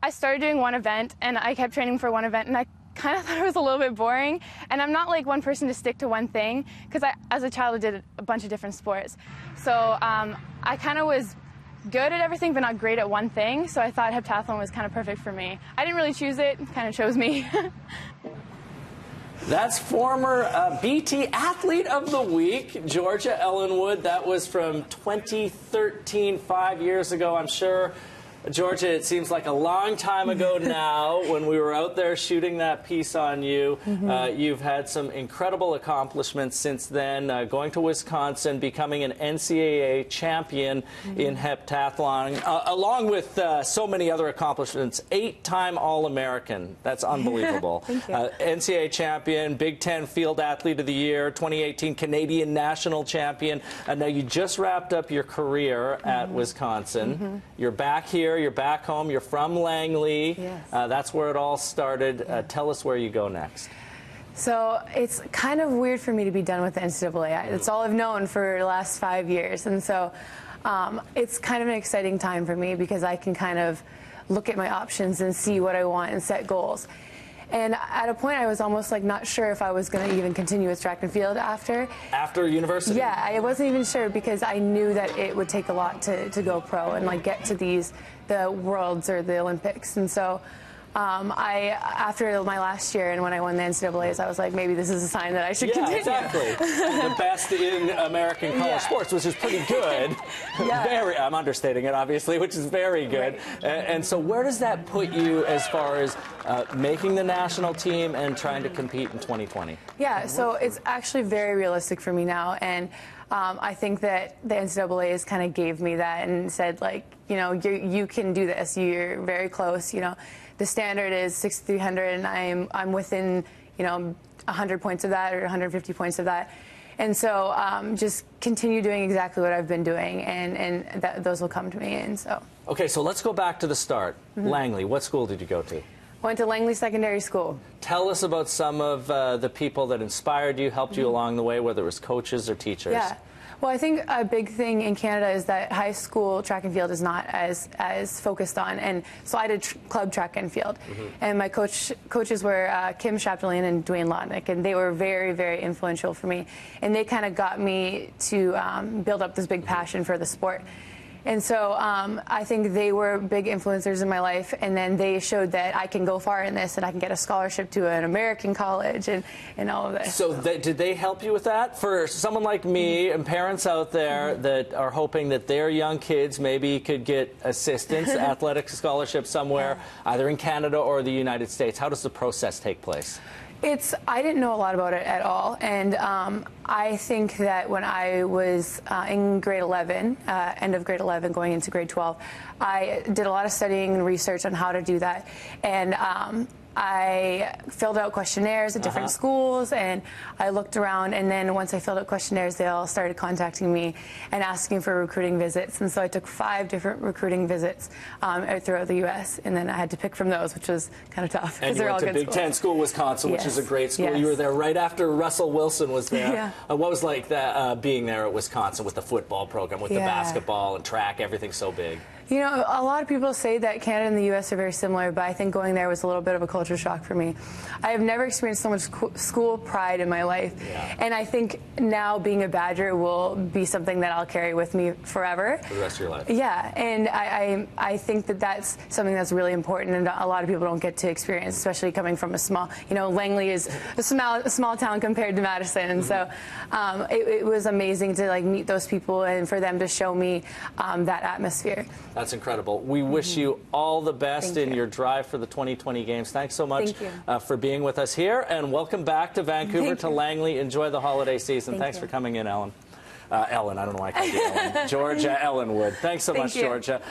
I started doing one event, and I kept training for one event, and I kind of thought it was a little bit boring. And I'm not like one person to stick to one thing, because as a child, I did a bunch of different sports. So I kind of was good at everything, but not great at one thing. So I thought heptathlon was kind of perfect for me. I didn't really choose it, kind of chose me. That's former BT Athlete of the Week, Georgia Ellenwood. That was from 2013, 5 years ago, I'm sure. Georgia, it seems like a long time ago now when we were out there shooting that piece on you. You've had some incredible accomplishments since then, going to Wisconsin, becoming an NCAA champion in heptathlon, along with so many other accomplishments. 8-time All-American. That's unbelievable. Thank you. NCAA champion, Big Ten Field Athlete of the Year, 2018 Canadian National Champion. Now you just wrapped up your career at Wisconsin. You're back here. You're back home. You're from Langley. Yes. That's where it all started. Tell us where you go next. So it's kind of weird for me to be done with the NCAA. It's all I've known for the last 5 years. And so it's kind of an exciting time for me because I can kind of look at my options and see what I want and set goals. And at a point, I was almost like not sure if I was going to even continue with track and field after. After university? Yeah, I wasn't even sure because I knew that it would take a lot to go pro and like get to the Worlds or the Olympics. And so after my last year and when I won the NCAAs, I was like, maybe this is a sign that I should continue. Exactly. The best in American college sports, which is pretty good. I'm understating it, obviously, which is very good. Right. And so where does that put you as far as making the national team and trying to compete in 2020? Yeah, so it's actually very realistic for me now. And I think that the NCAAs kind of gave me that and said, like, you know, you can do this. You're very close. You know, the standard is 6,300, and I'm within, you know, 100 points of that or 150 points of that. And so just continue doing exactly what I've been doing, and those will come to me. And so. Okay, so let's go back to the start. Langley, what school did you go to? Went to Langley Secondary School. Tell us about some of the people that inspired you, helped you along the way, whether it was coaches or teachers. Yeah. Well, I think a big thing in Canada is that high school track and field is not as focused on, and so I did club track and field, and my coaches were Kim Chapdelaine and Dwayne Lotnick, and they were very, very influential for me, and they kind of got me to build up this big passion for the sport. And so I think they were big influencers in my life, and then they showed that I can go far in this and I can get a scholarship to an American college and all of this. So did they help you with that? For someone like me and parents out there that are hoping that their young kids maybe could get assistance, athletic scholarship somewhere, either in Canada or the United States, how does the process take place? I didn't know a lot about it at all, and I think that when I was in grade 11, end of grade 11, going into grade 12, I did a lot of studying and research on how to do that, and I filled out questionnaires at different schools, and I looked around, and then once I filled out questionnaires, they all started contacting me and asking for recruiting visits, and so I took 5 different recruiting visits throughout the U.S., and then I had to pick from those, which was kind of tough because they're all good schools. And you went to Big Ten school, Wisconsin, which is a great school. You were there right after Russell Wilson was there. What was like that being there at Wisconsin with the football program, with the basketball and track, everything so big? You know, a lot of people say that Canada and the U.S. are very similar, but I think going there was a little bit of a culture shock for me. I have never experienced so much school pride in my life, and I think now being a Badger will be something that I'll carry with me forever. For the rest of your life. Yeah, and I think that that's something that's really important, and a lot of people don't get to experience, especially coming from a small, you know, Langley is a small town compared to Madison, and so it was amazing to like meet those people and for them to show me that atmosphere. That's incredible. We wish you all the best in your drive for the 2020 games. Thanks so much for being with us here, and welcome back to Vancouver, to Langley. Enjoy the holiday season. Thanks for coming in, Ellen. I don't know why I called you Ellen. Georgia Ellenwood. Thanks so much, Georgia.